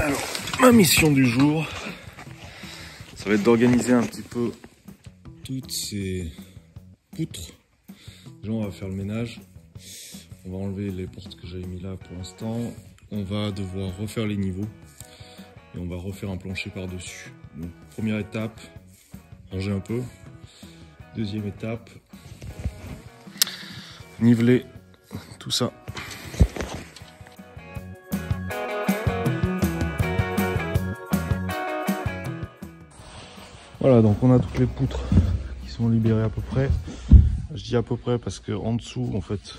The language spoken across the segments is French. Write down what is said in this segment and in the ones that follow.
Alors, ma mission du jour, ça va être d'organiser un petit peu toutes ces poutres. Déjà, on va faire le ménage. On va enlever les portes que j'avais mis là pour l'instant. On va devoir refaire les niveaux. Et on va refaire un plancher par-dessus. Donc, première étape, ranger un peu. Deuxième étape, niveler tout ça. Voilà, donc on a toutes les poutres qui sont libérées à peu près. Je dis à peu près parce que en dessous, en fait,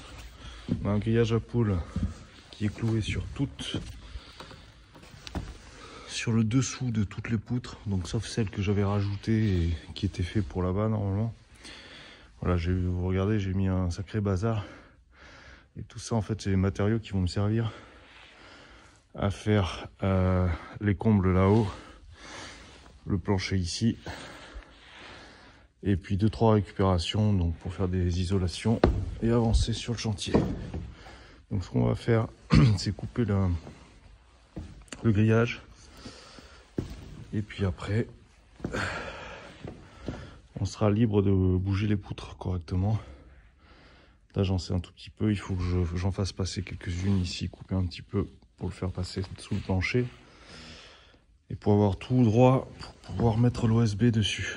on a un grillage à poules qui est cloué sur le dessous de toutes les poutres, donc sauf celles que j'avais rajoutées et qui étaient faites pour là-bas normalement. Voilà, vous regardez, j'ai mis un sacré bazar. Et tout ça, en fait, c'est les matériaux qui vont me servir à faire les combles là-haut, le plancher ici, et puis 2-3 récupérations donc pour faire des isolations et avancer sur le chantier. Donc ce qu'on va faire, c'est couper le grillage, et puis après on sera libre de bouger les poutres correctement. Là j'en sais un tout petit peu, il faut que j'en fasse passer quelques-unes ici, couper un petit peu pour le faire passer sous le plancher. Et pour avoir tout droit, pour pouvoir mettre l'OSB dessus.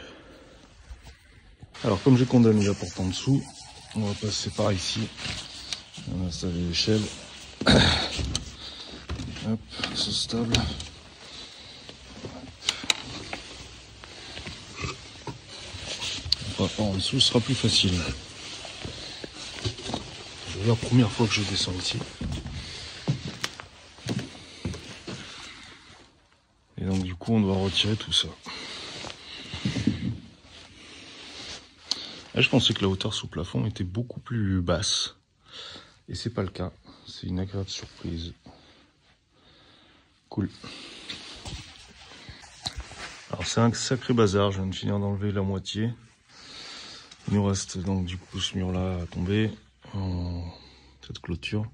Alors comme j'ai condamné la porte en dessous, on va passer par ici. On va installer l'échelle. Hop, c'est stable. En dessous, ce sera plus facile. C'est la première fois que je descends ici. Et donc du coup, on doit retirer tout ça. Là, je pensais que la hauteur sous plafond était beaucoup plus basse. Et c'est pas le cas. C'est une agréable surprise. Cool. Alors c'est un sacré bazar. Je viens de finir d'enlever la moitié. Il nous reste donc du coup ce mur-là à tomber. Cette clôture.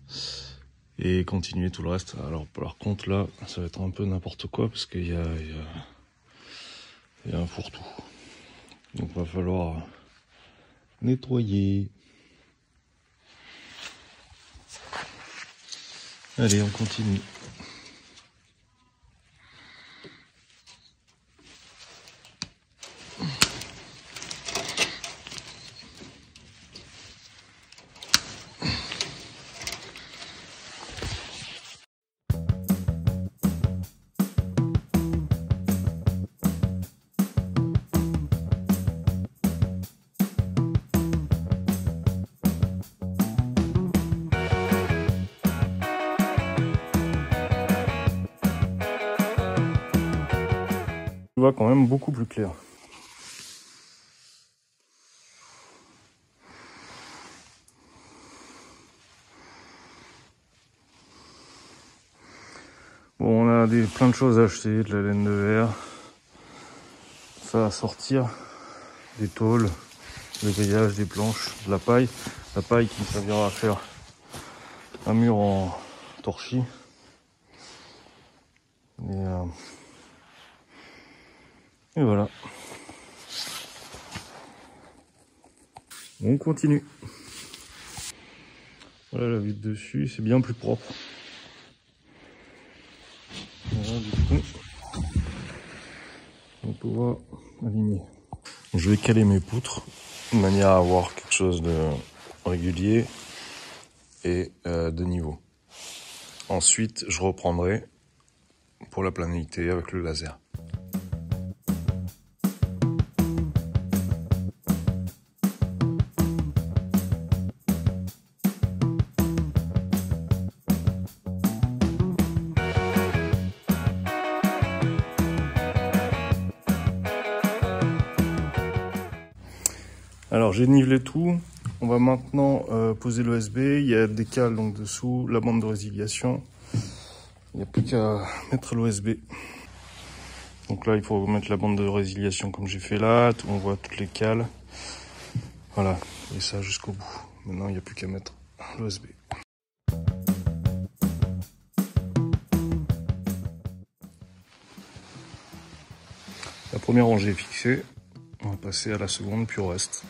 Et continuer tout le reste. Alors par contre là, ça va être un peu n'importe quoi parce qu'il y a un fourre-tout. Donc il va falloir nettoyer. Allez, on continue. On voit quand même beaucoup plus clair. Bon, on a plein de choses à acheter, de la laine de verre, ça à sortir, des tôles, des grillages, des planches, de la paille qui me servira à faire un mur en torchis. Et voilà. On continue. Voilà la vue de dessus, c'est bien plus propre. Voilà, du coup, on va pouvoir aligner. Je vais caler mes poutres de manière à avoir quelque chose de régulier et de niveau. Ensuite, je reprendrai pour la planalité avec le laser. Alors j'ai nivelé tout, on va maintenant poser l'OSB, il y a des cales donc dessous, la bande de résiliation, il n'y a plus qu'à mettre l'OSB. Donc là il faut mettre la bande de résiliation comme j'ai fait là, on voit toutes les cales, voilà, et ça jusqu'au bout. Maintenant il n'y a plus qu'à mettre l'OSB. La première rangée est fixée, on va passer à la seconde puis au reste.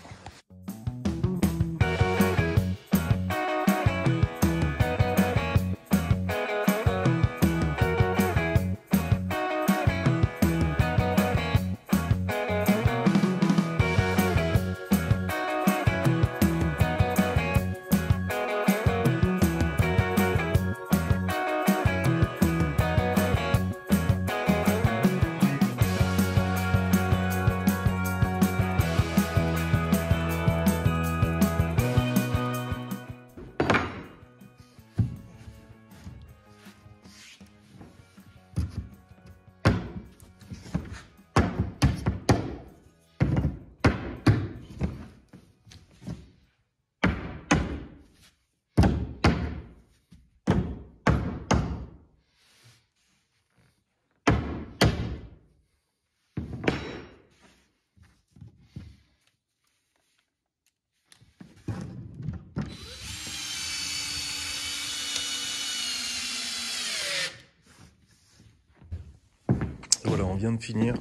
Voilà, on vient de finir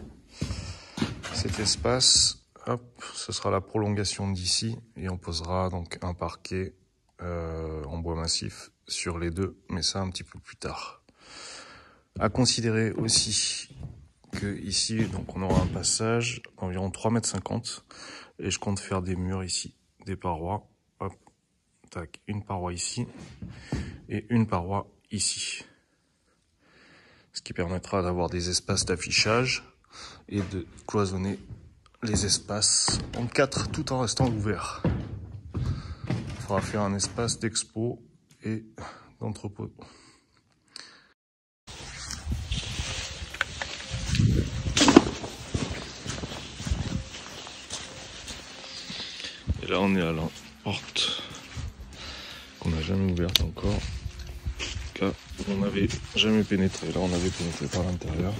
cet espace. Hop, ce sera la prolongation d'ici et on posera donc un parquet en bois massif sur les deux, mais ça un petit peu plus tard. À considérer aussi que ici, donc on aura un passage d'environ 3,50 m et je compte faire des murs ici, des parois. Hop, tac, une paroi ici et une paroi ici. Ce qui permettra d'avoir des espaces d'affichage et de cloisonner les espaces en 4 tout en restant ouverts. Il faudra faire un espace d'expo et d'entrepôt. Et là on est à la porte qu'on n'a jamais ouverte encore. On n'avait jamais pénétré, là on avait pénétré par l'intérieur.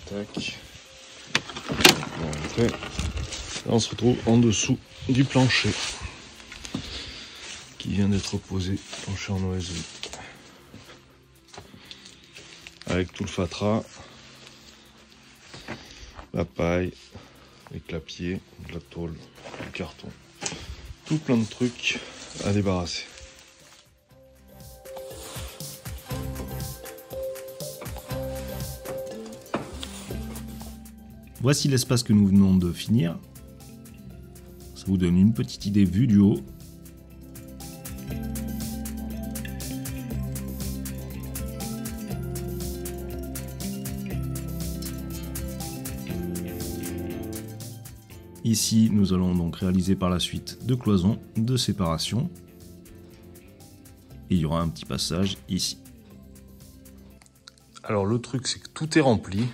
Tac. Là, on se retrouve en dessous du plancher qui vient d'être posé, plancher en OSB, avec tout le fatras, la paille, les clapiers, de la tôle, du carton, tout plein de trucs à débarrasser. Voici l'espace que nous venons de finir. Ça vous donne une petite idée vue du haut. Ici, nous allons donc réaliser par la suite deux cloisons de séparation. Et il y aura un petit passage ici. Alors le truc, c'est que tout est rempli.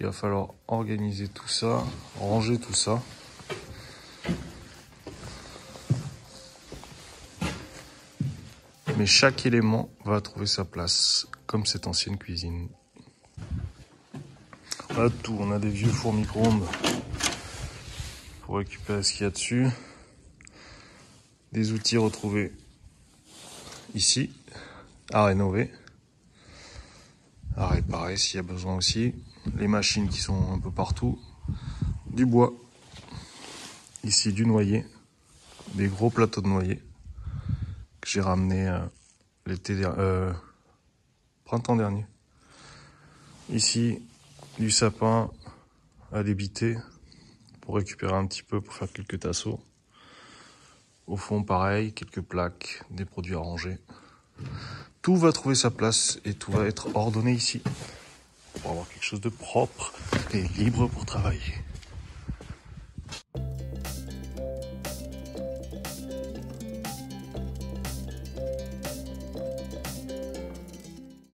Il va falloir organiser tout ça, ranger tout ça. Mais chaque élément va trouver sa place, comme cette ancienne cuisine. On a tout, on a des vieux fours micro-ondes pour récupérer ce qu'il y a dessus. Des outils retrouvés ici, à rénover, à réparer s'il y a besoin aussi. Les machines qui sont un peu partout, du bois, ici du noyer, des gros plateaux de noyer que j'ai ramené printemps dernier. Ici du sapin à débiter pour récupérer un petit peu, pour faire quelques tasseaux. Au fond pareil, quelques plaques, des produits à ranger. Tout va trouver sa place et tout va être ordonné ici, pour avoir quelque chose de propre et libre pour travailler.